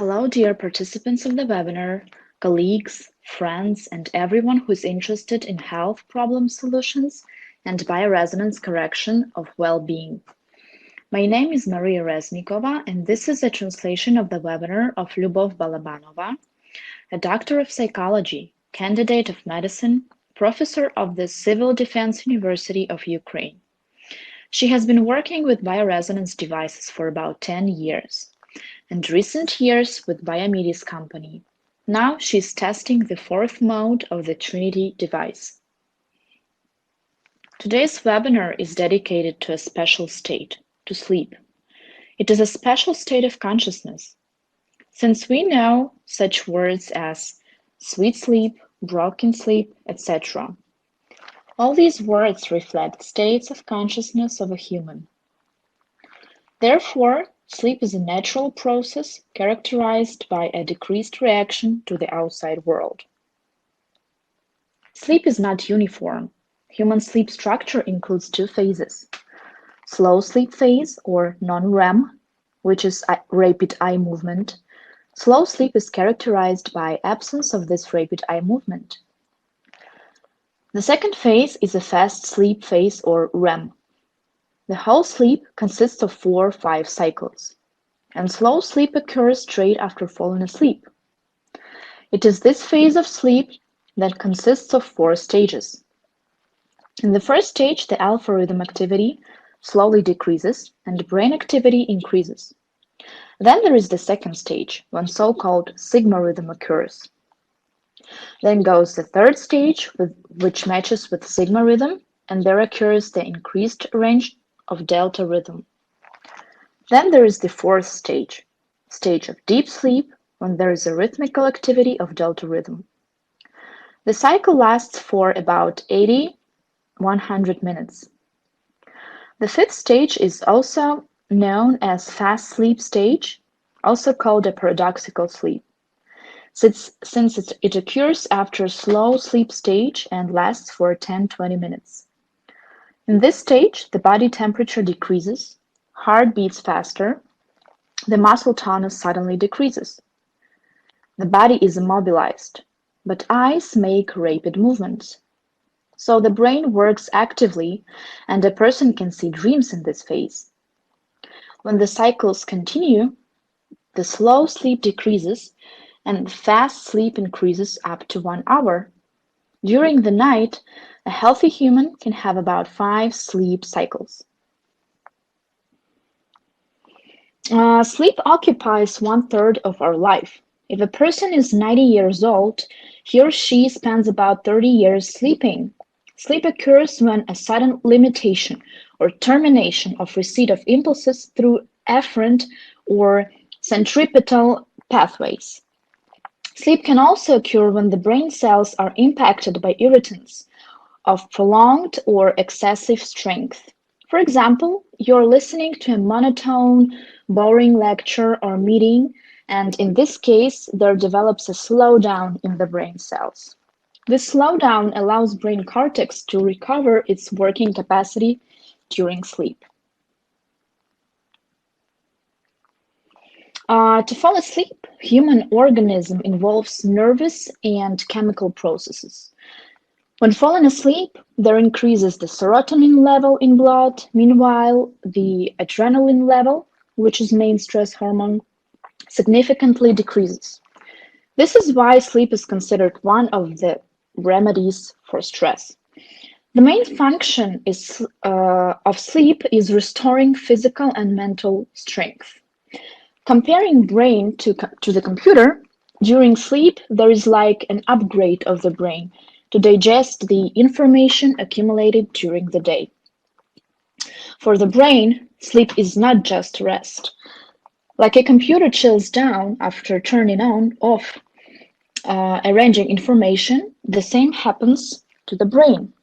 Hello, dear participants of the webinar, colleagues, friends, and everyone who is interested in health problem solutions and bioresonance correction of well-being. My name is Maria Reznikova, and this is a translation of the webinar of Lyubov Balabanova, a doctor of psychology, candidate of medicine, professor of the Civil Defense University of Ukraine. She has been working with bioresonance devices for about 10 years. And recent years with BIOMEDIS company. Now she's testing the fourth mode of the Trinity device. Today's webinar is dedicated to a special state, to sleep. It is a special state of consciousness. Since we know such words as sweet sleep, broken sleep, etc. All these words reflect states of consciousness of a human. Therefore, sleep is a natural process characterized by a decreased reaction to the outside world. Sleep is not uniform. Human sleep structure includes two phases. Slow sleep phase, or non-REM, which is rapid eye movement. Slow sleep is characterized by absence of this rapid eye movement. The second phase is a fast sleep phase, or REM. The whole sleep consists of 4 or 5 cycles, and slow sleep occurs straight after falling asleep. It is this phase of sleep that consists of 4 stages. In the first stage, the alpha rhythm activity slowly decreases and brain activity increases. Then there is the second stage, when so-called sigma rhythm occurs. Then goes the third stage, which matches with sigma rhythm, and there occurs the increased range of delta rhythm. Then there is the fourth stage of deep sleep, when there is a rhythmical activity of delta rhythm. The cycle lasts for about 80–100 minutes. The fifth stage is also known as fast sleep stage, also called a paradoxical sleep, since it occurs after a slow sleep stage and lasts for 10–20 minutes. In this stage, the body temperature decreases, heart beats faster, the muscle tonus suddenly decreases. The body is immobilized, but eyes make rapid movements. So the brain works actively, and a person can see dreams in this phase. When the cycles continue, the slow sleep decreases, and the fast sleep increases up to 1 hour. During the night, a healthy human can have about 5 sleep cycles. Sleep occupies 1/3 of our life. If a person is 90 years old, he or she spends about 30 years sleeping. Sleep occurs when a sudden limitation or termination of receipt of impulses through afferent or centripetal pathways. Sleep can also occur when the brain cells are impacted by irritants of prolonged or excessive strength. For example, you're listening to a monotone, boring lecture or meeting, and in this case, there develops a slowdown in the brain cells. This slowdown allows brain cortex to recover its working capacity during sleep. To fall asleep, human organism involves nervous and chemical processes. When falling asleep, there increases the serotonin level in blood. Meanwhile, the adrenaline level, which is main stress hormone, significantly decreases. This is why sleep is considered one of the remedies for stress. The main function of sleep is restoring physical and mental strength. Comparing brain to the computer, during sleep, there is like an upgrade of the brain to digest the information accumulated during the day. For the brain, sleep is not just rest. Like a computer chills down after turning off, arranging information, the same happens to the brain.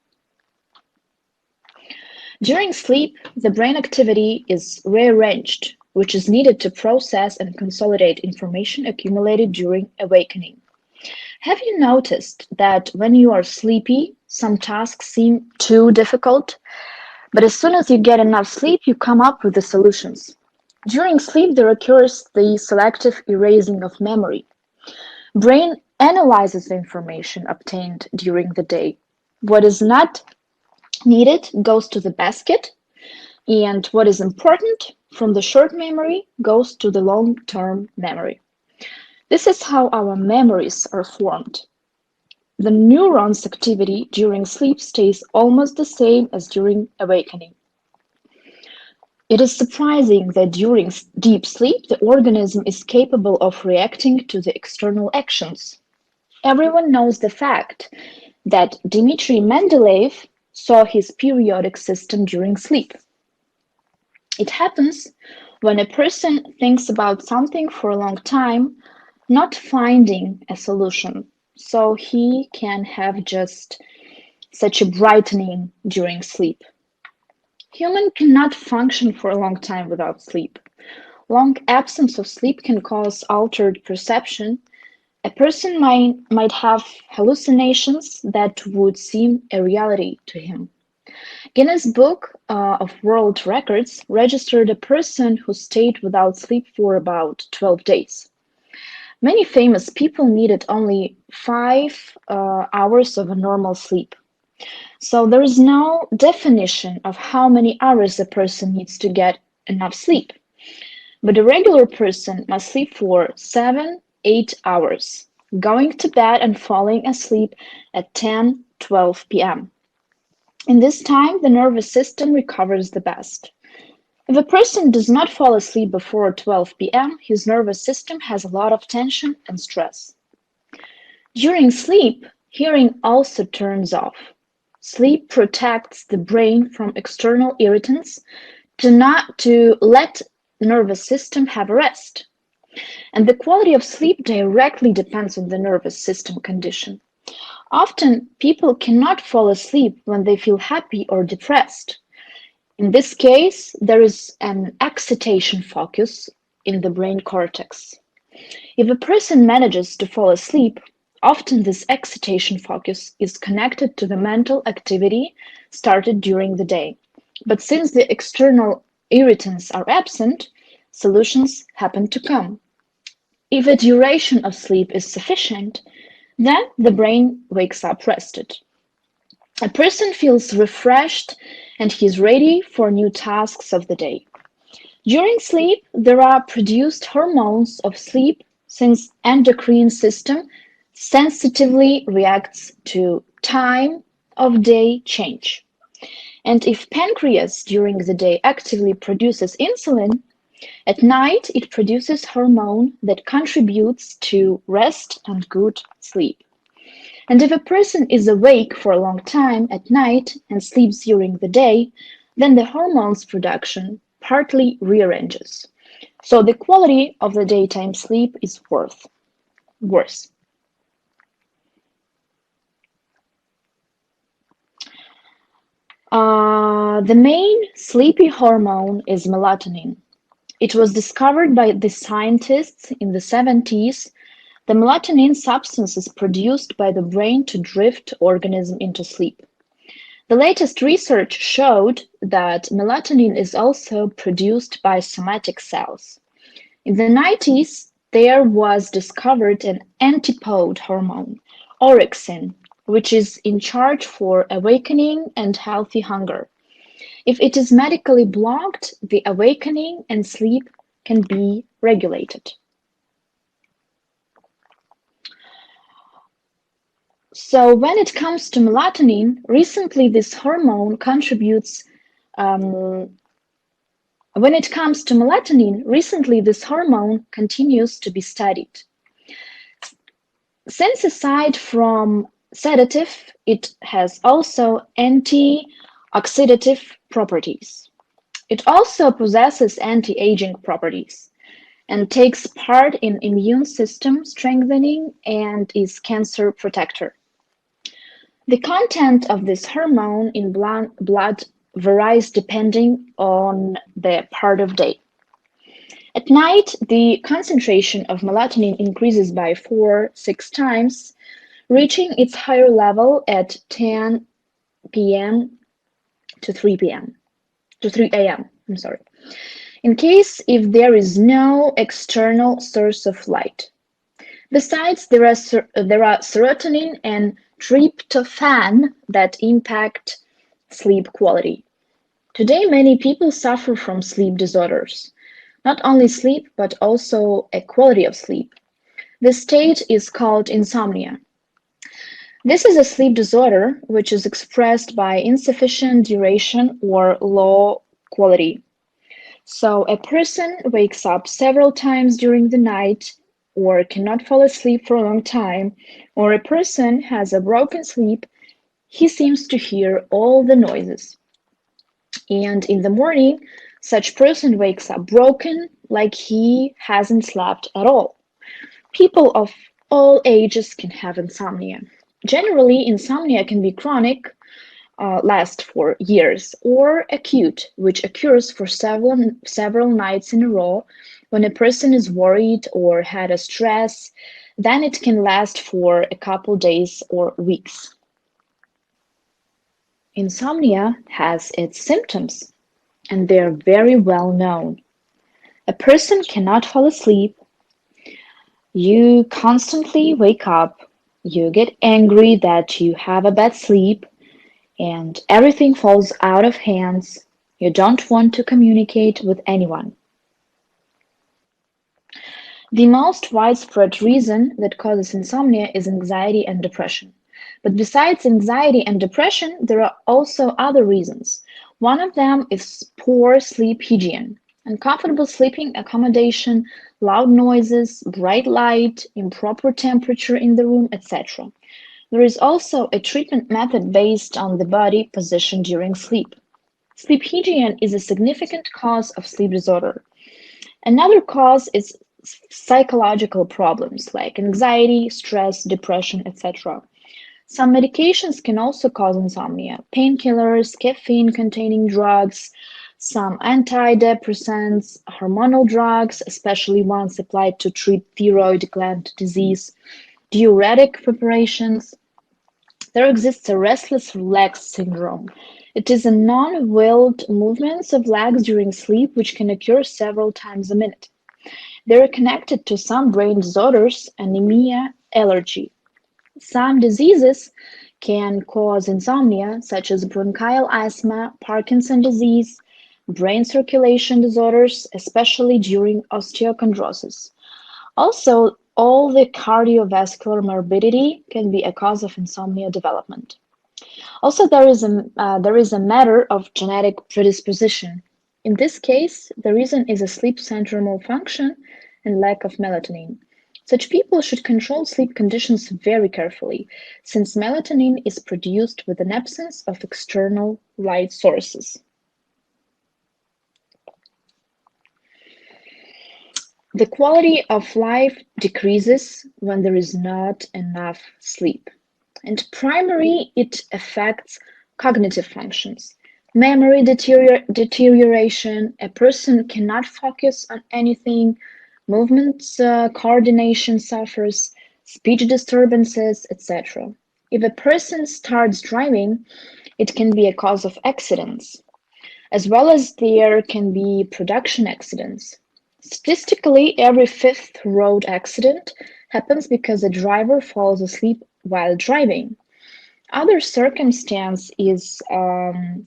During sleep, the brain activity is rearranged, which is needed to process and consolidate information accumulated during awakening. Have you noticed that when you are sleepy, some tasks seem too difficult? But as soon as you get enough sleep, you come up with the solutions. During sleep, there occurs the selective erasing of memory. Brain analyzes the information obtained during the day. What is not needed goes to the basket, and what is important from the short memory goes to the long-term memory. This is how our memories are formed. The neuron's activity during sleep stays almost the same as during awakening. It is surprising that during deep sleep, the organism is capable of reacting to the external actions. Everyone knows the fact that Dmitri Mendeleev saw his periodic system during sleep. It happens when a person thinks about something for a long time, not finding a solution, so he can have just such a brightening during sleep. Human cannot function for a long time without sleep. Long absence of sleep can cause altered perception. A person might have hallucinations that would seem a reality to him. Guinness Book of World Records registered a person who stayed without sleep for about 12 days. Many famous people needed only 5 hours of a normal sleep. So there is no definition of how many hours a person needs to get enough sleep. But a regular person must sleep for 7, 8 hours, going to bed and falling asleep at 10, 12 p.m. In this time, the nervous system recovers the best. If a person does not fall asleep before 12 p.m., his nervous system has a lot of tension and stress. During sleep, hearing also turns off. Sleep protects the brain from external irritants to let the nervous system have a rest. And the quality of sleep directly depends on the nervous system condition. Often, people cannot fall asleep when they feel happy or depressed. In this case, there is an excitation focus in the brain cortex. If a person manages to fall asleep, often this excitation focus is connected to the mental activity started during the day. But since the external irritants are absent, solutions happen to come. If the duration of sleep is sufficient, then the brain wakes up rested. A person feels refreshed and he is ready for new tasks of the day. During sleep, there are produced hormones of sleep since endocrine system sensitively reacts to time of day change. And if pancreas during the day actively produces insulin, at night it produces hormone that contributes to rest and good sleep. And if a person is awake for a long time at night and sleeps during the day, then the hormones production partly rearranges. So the quality of the daytime sleep is worse. The main sleepy hormone is melatonin. It was discovered by the scientists in the 70s. The melatonin substance is produced by the brain to drift organism into sleep. The latest research showed that melatonin is also produced by somatic cells. In the 90s, there was discovered an antipode hormone, orexin, which is in charge for awakening and healthy hunger. If it is medically blocked, the awakening and sleep can be regulated. So when it comes to melatonin, recently this hormone contributes When it comes to melatonin, recently this hormone continues to be studied. Since aside from sedative, it has also anti-oxidative properties. It also possesses anti-aging properties and takes part in immune system strengthening and is cancer protector. The content of this hormone in blood varies depending on the part of day. At night, the concentration of melatonin increases by 4-6 times, reaching its higher level at 10 p.m. to 3 p.m. to 3 a.m. I'm sorry. in case if there is no external source of light. Besides, there are serotonin and tryptophan that impact sleep quality. Today, many people suffer from sleep disorders. Not only sleep, but also a quality of sleep. This state is called insomnia. This is a sleep disorder which is expressed by insufficient duration or low quality. So a person wakes up several times during the night or cannot fall asleep for a long time, or a person has a broken sleep, he seems to hear all the noises. And in the morning, such person wakes up broken, like he hasn't slept at all. People of all ages can have insomnia. Generally, insomnia can be chronic, last for years, or acute, which occurs for several nights in a row when a person is worried or had a stress. Then it can last for a couple days or weeks. Insomnia has its symptoms, and they are very well known. A person cannot fall asleep. You constantly wake up. You get angry that you have a bad sleep, and everything falls out of hands. You don't want to communicate with anyone. The most widespread reason that causes insomnia is anxiety and depression. But besides anxiety and depression, there are also other reasons. One of them is poor sleep hygiene, uncomfortable sleeping accommodation, loud noises, bright light, improper temperature in the room, etc. There is also a treatment method based on the body position during sleep. Sleep hygiene is a significant cause of sleep disorder. Another cause is psychological problems like anxiety, stress, depression, etc. Some medications can also cause insomnia. Painkillers, caffeine-containing drugs, some antidepressants, hormonal drugs, especially ones applied to treat thyroid gland disease, diuretic preparations. There exists a restless legs syndrome. It is a non-willed movements of legs during sleep which can occur several times a minute. They are connected to some brain disorders, anemia, allergy. Some diseases can cause insomnia, such as bronchial asthma, Parkinson's disease, brain circulation disorders, especially during osteochondrosis. Also, all the cardiovascular morbidity can be a cause of insomnia development. Also, there is a matter of genetic predisposition. In this case, the reason is a sleep center malfunction and lack of melatonin. Such people should control sleep conditions very carefully, since melatonin is produced with an absence of external light sources. The quality of life decreases when there is not enough sleep. And primarily, it affects cognitive functions. Memory deterioration, a person cannot focus on anything, movements coordination suffers, speech disturbances, etc. If a person starts driving, it can be a cause of accidents, as well as there can be production accidents. Statistically, every fifth road accident happens because a driver falls asleep while driving. Other circumstance is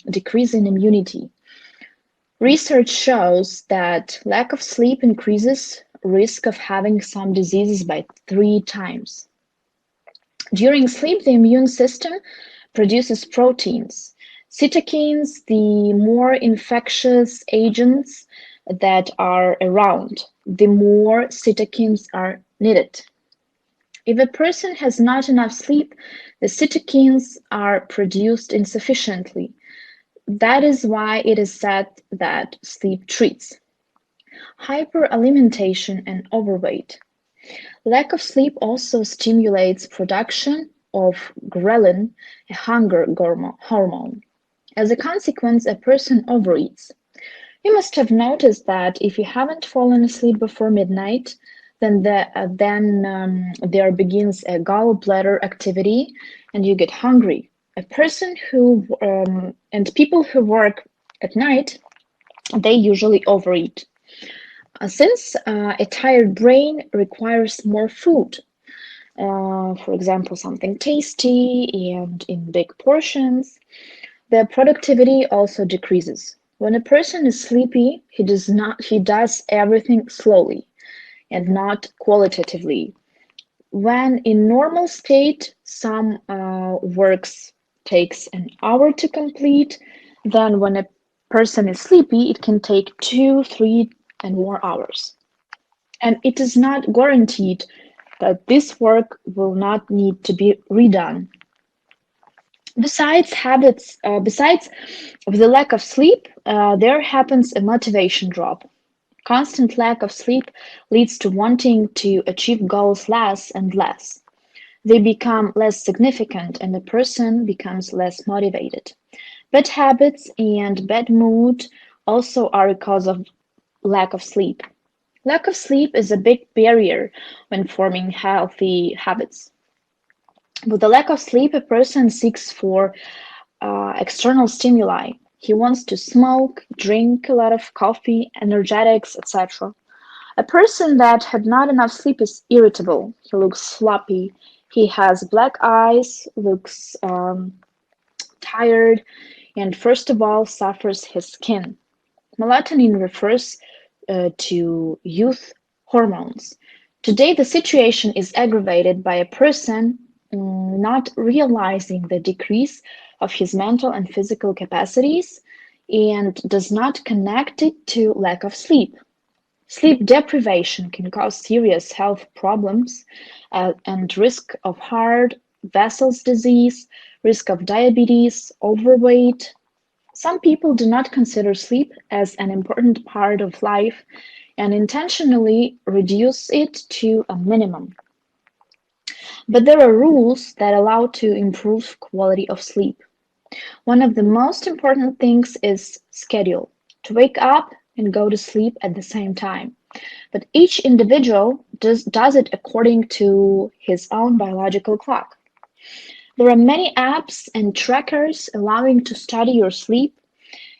decrease in immunity. Research shows that lack of sleep increases risk of having some diseases by 3 times. During sleep, the immune system produces proteins. Cytokines, the more infectious agents that are around, the more cytokines are needed. If a person has not enough sleep, the cytokines are produced insufficiently. That is why it is said that sleep treats. Hyperalimentation and overweight. Lack of sleep also stimulates production of ghrelin, a hunger hormone. As a consequence, a person overeats. You must have noticed that if you haven't fallen asleep before midnight, then there begins a gallbladder activity and you get hungry. A person who and people who work at night They usually overeat. Since a tired brain requires more food, for example, something tasty and in big portions, their productivity also decreases. When a person is sleepy, he does everything slowly and not qualitatively. When in normal state, some works takes an hour to complete, then when a person is sleepy, it can take 2, 3, and more hours. And it is not guaranteed that this work will not need to be redone. Besides of the lack of sleep, there happens a motivation drop. Constant lack of sleep leads to wanting to achieve goals less and less. They become less significant and the person becomes less motivated. Bad habits and bad mood also are a cause of lack of sleep. Lack of sleep is a big barrier when forming healthy habits. With the lack of sleep, a person seeks for external stimuli. He wants to smoke, drink a lot of coffee, energetics, etc. A person that had not enough sleep is irritable. He looks sloppy. He has black eyes, looks tired, and first of all, suffers his skin. Melatonin refers to youth hormones. Today, the situation is aggravated by a person not realizing the decrease of his mental and physical capacities and does not connect it to lack of sleep. Sleep deprivation can cause serious health problems and risk of heart, vessels disease, risk of diabetes, overweight. Some people do not consider sleep as an important part of life and intentionally reduce it to a minimum. But there are rules that allow to improve quality of sleep. One of the most important things is schedule, to wake up and go to sleep at the same time. But each individual does it according to his own biological clock. There are many apps and trackers allowing to study your sleep.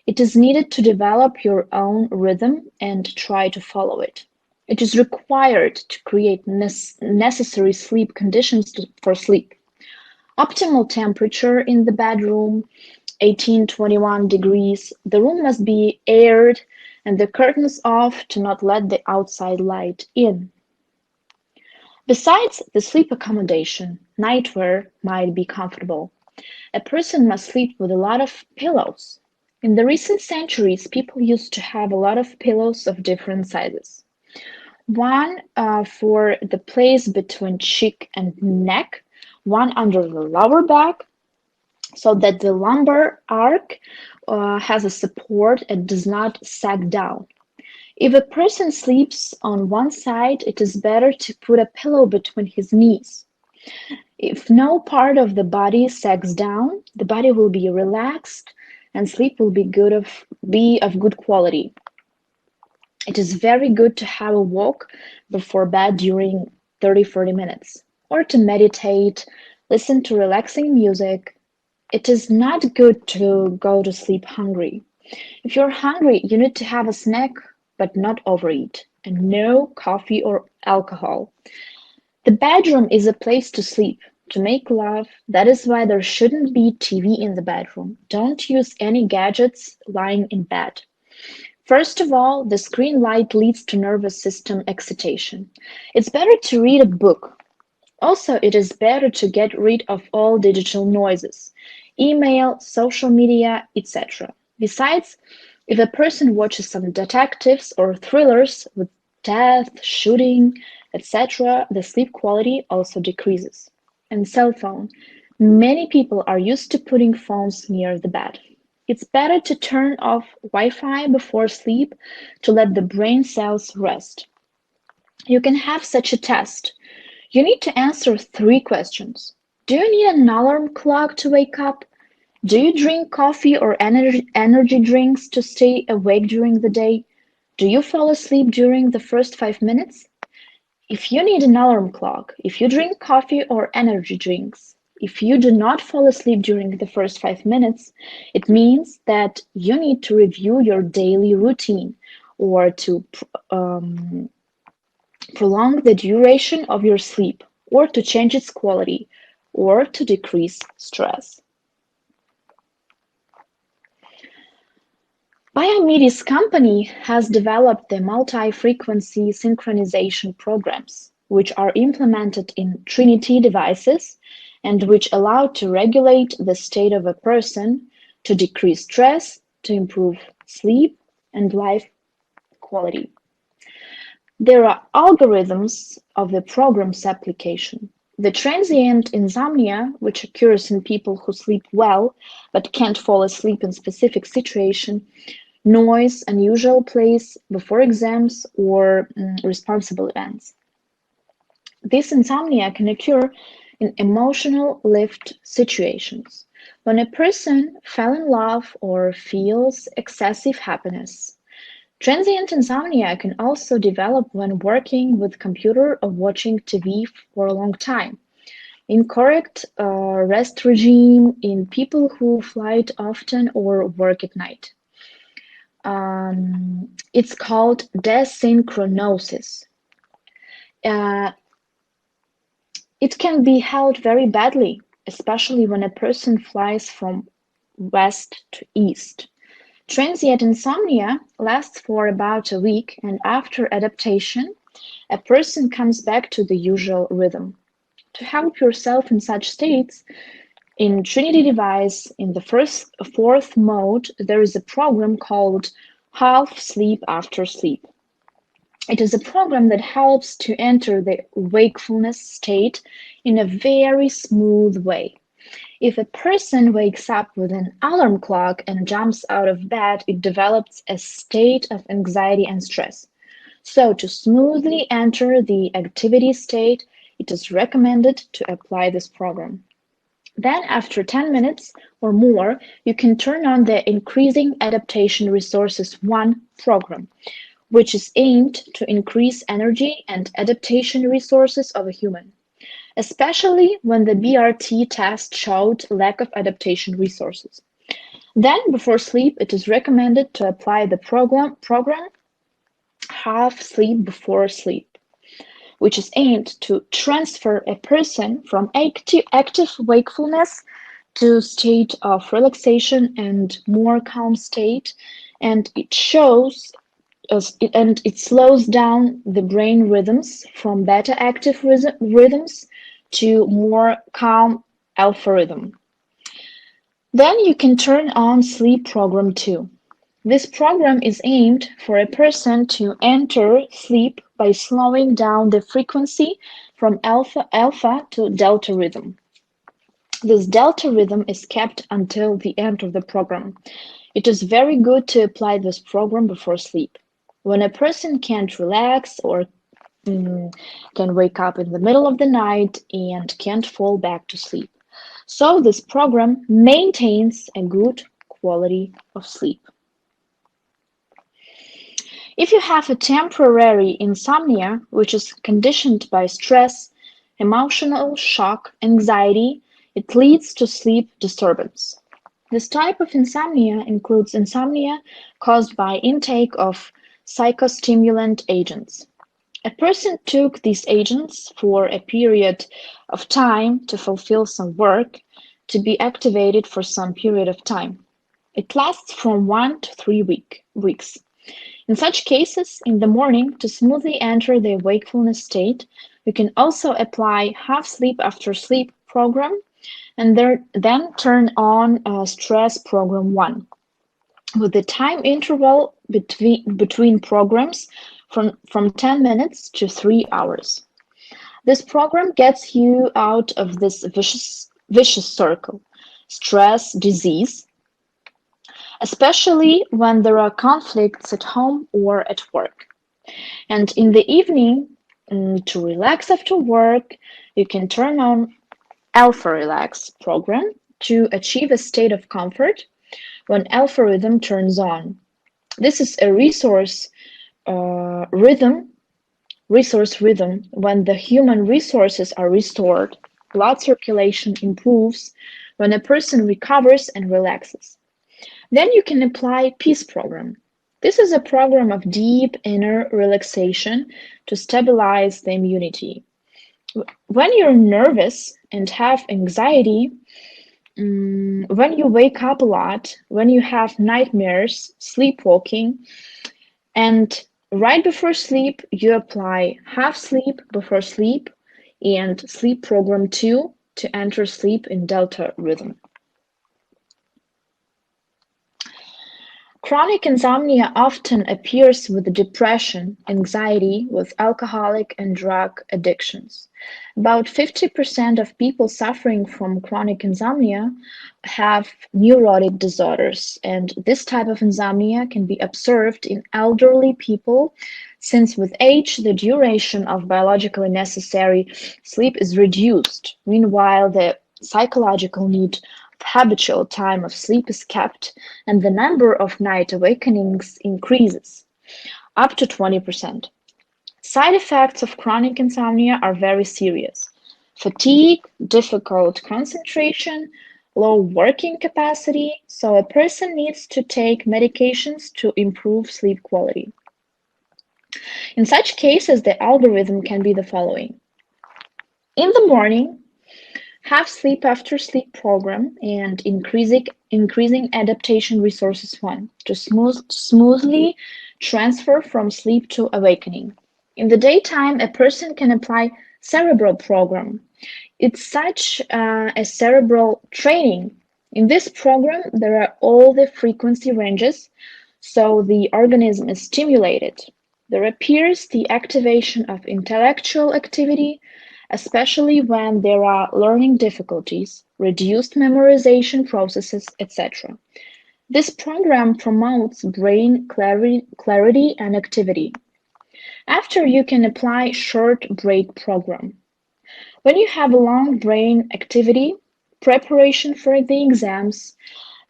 It is needed to develop your own rhythm and try to follow it. It is required to create necessary sleep conditions for sleep. Optimal temperature in the bedroom, 18-21 degrees. The room must be aired and the curtains off to not let the outside light in. Besides the sleep accommodation, nightwear might be comfortable. A person must sleep with a lot of pillows. In the recent centuries, people used to have a lot of pillows of different sizes. One for the place between cheek and neck, one under the lower back, so that the lumbar arc has a support and does not sag down. If a person sleeps on one side, it is better to put a pillow between his knees. If no part of the body sags down, the body will be relaxed and sleep will be of good quality. It is very good to have a walk before bed during 30-40 minutes, or to meditate, listen to relaxing music. It is not good to go to sleep hungry. If you're hungry, you need to have a snack, but not overeat, and no coffee or alcohol. The bedroom is a place to sleep, to make love. That is why there shouldn't be TV in the bedroom. Don't use any gadgets lying in bed. First of all, the screen light leads to nervous system excitation. It's better to read a book. Also, it is better to get rid of all digital noises, email, social media, etc. Besides, if a person watches some detectives or thrillers with death, shooting, etc., the sleep quality also decreases. And cell phone. Many people are used to putting phones near the bed. It's better to turn off Wi-Fi before sleep to let the brain cells rest. You can have such a test. You need to answer 3 questions. Do you need an alarm clock to wake up? Do you drink coffee or energy drinks to stay awake during the day? Do you fall asleep during the first 5 minutes? If you need an alarm clock, if you drink coffee or energy drinks, If you do not fall asleep during the first 5 minutes, it means that you need to review your daily routine or to prolong the duration of your sleep, or to change its quality, or to decrease stress. BIOMEDIS company has developed the multi-frequency synchronization programs, which are implemented in Trinity devices and which allow to regulate the state of a person, to decrease stress, to improve sleep and life quality. There are algorithms of the program's application. The transient insomnia, which occurs in people who sleep well but can't fall asleep in specific situation, noise, unusual place before exams, or responsible events. This insomnia can occur in emotional lift situations, when a person fell in love or feels excessive happiness. Transient insomnia can also develop when working with computer or watching TV for a long time. Incorrect rest regime in people who fly often or work at night. It's called desynchronosis. Uh, it can be held very badly, especially when a person flies from west to east. Transient insomnia lasts for about a week, and after adaptation, a person comes back to the usual rhythm. To help yourself in such states, in Trinity device, in the fourth mode, there is a program called Half Sleep After Sleep. It is a program that helps to enter the wakefulness state in a very smooth way. If a person wakes up with an alarm clock and jumps out of bed, it develops a state of anxiety and stress. So, to smoothly enter the activity state, it is recommended to apply this program. Then, after 10 minutes or more, you can turn on the Increasing Adaptation Resources 1 program, which is aimed to increase energy and adaptation resources of a human, especially when the BRT test showed lack of adaptation resources. Then, before sleep, it is recommended to apply the program Half Sleep Before Sleep, which is aimed to transfer a person from active wakefulness to state of relaxation and more calm state, and it slows down the brain rhythms from beta active rhythms to more calm alpha rhythm. Then you can turn on Sleep Program 2. This program is aimed for a person to enter sleep by slowing down the frequency from alpha to delta rhythm. This delta rhythm is kept until the end of the program. It is very good to apply this program before sleep. When a person can't relax or can wake up in the middle of the night and can't fall back to sleep. So this program maintains a good quality of sleep. If you have a temporary insomnia, which is conditioned by stress, emotional shock, anxiety, it leads to sleep disturbance. This type of insomnia includes insomnia caused by intake of psychostimulant agents. A person took these agents for a period of time to fulfill some work, to be activated for some period of time. It lasts from 1 to 3 weeks. In such cases, in the morning, to smoothly enter the wakefulness state, you can also apply Half Sleep After Sleep program and then turn on Stress Program 1, with the time interval between programs from 10 minutes to 3 hours. This program gets you out of this vicious circle, stress, disease, especially when there are conflicts at home or at work. And in the evening, to relax after work, you can turn on Alpha Relax program to achieve a state of comfort when alpha rhythm turns on. This is a resource rhythm when the human resources are restored blood circulation improves when a person recovers and relaxes. Then you can apply Peace Program. This is a program of deep inner relaxation to stabilize the immunity. When you're nervous and have anxiety, when you wake up a lot, when you have nightmares, sleepwalking, and right before sleep, you apply half sleep before sleep and sleep program 2 to enter sleep in delta rhythm. Chronic insomnia often appears with depression, anxiety, with alcoholic and drug addictions. About 50% of people suffering from chronic insomnia have neurotic disorders, and this type of insomnia can be observed in elderly people since with age the duration of biologically necessary sleep is reduced. Meanwhile, the psychological need habitual time of sleep is kept and the number of night awakenings increases up to 20%. Side effects of chronic insomnia are very serious. Fatigue, difficult concentration, low working capacity, so a person needs to take medications to improve sleep quality. In such cases, the algorithm can be the following. In the morning, have sleep after sleep program and increasing adaptation resources 1 to smoothly transfer from sleep to awakening. In the daytime, a person can apply cerebral program. It's such a cerebral training. In this program, there are all the frequency ranges, so the organism is stimulated. There appears the activation of intellectual activity, especially when there are learning difficulties, reduced memorization processes, etc. This program promotes brain clarity and activity. After, you can apply short break program. When you have a long brain activity, preparation for the exams,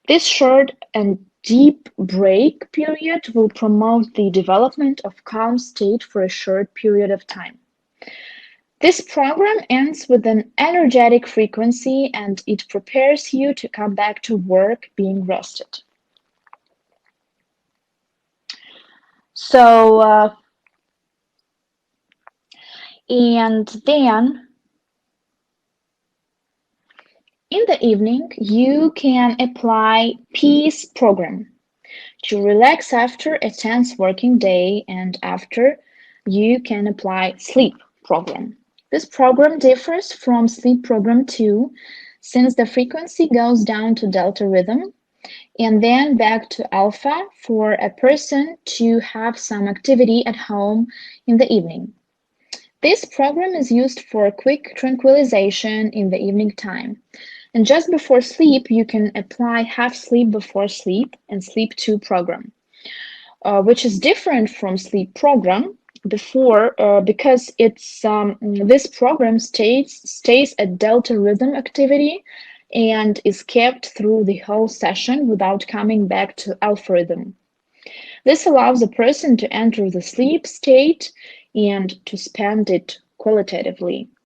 this short and deep break period will promote the development of calm state for a short period of time. This program ends with an energetic frequency and it prepares you to come back to work being rested. And then in the evening, you can apply Peace Program to relax after a tense working day, and after you can apply Sleep Program. This program differs from Sleep Program 2 since the frequency goes down to delta rhythm and then back to alpha for a person to have some activity at home in the evening. This program is used for quick tranquilization in the evening time. And just before sleep, you can apply half sleep before sleep and sleep 2 program, which is different from sleep program before because this program stays at delta rhythm activity and is kept through the whole session without coming back to alpha rhythm. This allows a person to enter the sleep state and to spend it qualitatively.